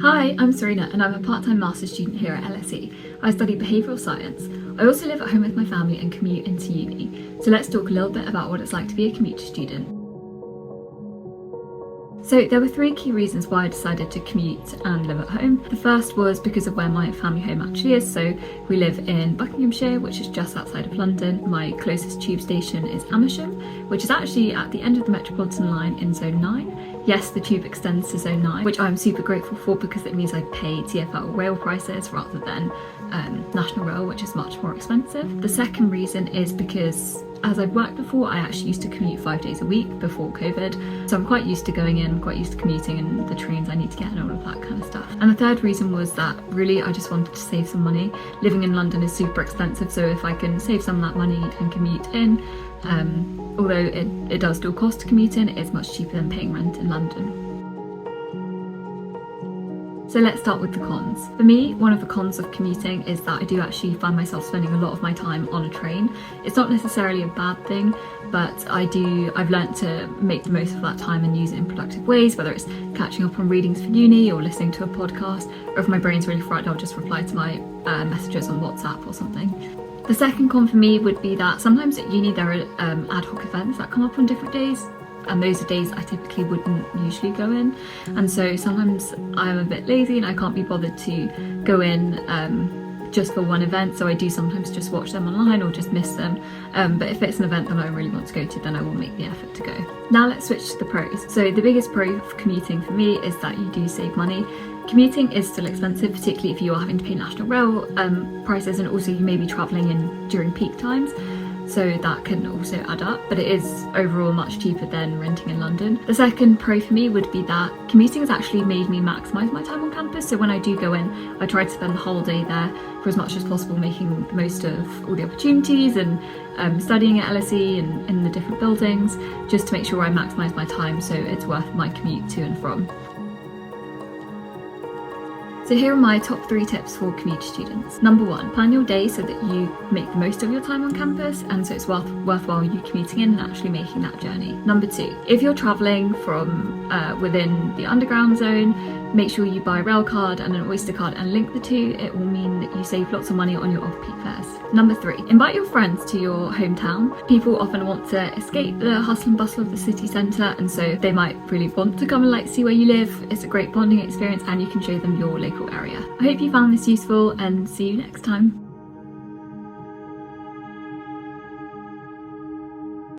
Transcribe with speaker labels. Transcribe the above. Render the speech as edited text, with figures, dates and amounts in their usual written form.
Speaker 1: Hi, I'm Serena and I'm a part-time master's student here at LSE. I study behavioural science. I also live at home with my family and commute into uni. So let's talk a little bit about what it's like to be a commuter student. So there were three key reasons why I decided to commute and live at home. The first was because of where my family home actually is. So we live in Buckinghamshire, which is just outside of London. My closest tube station is Amersham, which is actually at the end of the Metropolitan line in Zone 9. Yes, the tube extends to Zone 9, which I'm super grateful for because it means I pay TfL rail prices rather than National Rail, which is much more expensive. The second reason is because as I've worked before, I actually used to commute 5 days a week before COVID. So I'm quite used to going in, quite used to commuting and the trains I need to get and all of that kind of stuff. And the third reason was that really I just wanted to save some money. Living in London is super expensive, so if I can save some of that money and commute in, although it does still cost to commute in, it's much cheaper than paying rent in London. So let's start with the cons. For me, one of the cons of commuting is that I do actually find myself spending a lot of my time on a train. It's not necessarily a bad thing, but I've learnt to make the most of that time and use it in productive ways, whether it's catching up on readings for uni or listening to a podcast, or if my brain's really fried, I'll just reply to my messages on WhatsApp or something. The second con for me would be that sometimes at uni there are ad hoc events that come up on different days, and those are days I typically wouldn't usually go in, and so sometimes I'm a bit lazy and I can't be bothered to go in just for one event, so I do sometimes just watch them online or just miss them, but if it's an event that I really want to go to, then I will make the effort to go. Now let's switch to the pros. So the biggest pro of commuting for me is that you do save money. Commuting is still expensive, particularly if you are having to pay National Rail prices, and also you may be travelling in during peak times, so that can also add up, but it is overall much cheaper than renting in London. The second pro for me would be that commuting has actually made me maximise my time on campus, so when I do go in, I try to spend the whole day there for as much as possible, making the most of all the opportunities and studying at LSE and in the different buildings, just to make sure I maximise my time so it's worth my commute to and from. So here are my top 3 tips for commuter students. Number 1, plan your day so that you make the most of your time on campus, and so it's worthwhile you commuting in and actually making that journey. Number 2, if you're travelling from within the underground zone, make sure you buy a rail card and an Oyster card and link the two. It will mean that you save lots of money on your off-peak fares. Number 3, invite your friends to your hometown. People often want to escape the hustle and bustle of the city centre, and so they might really want to come and see where you live. It's a great bonding experience and you can show them your local area. I hope you found this useful and see you next time.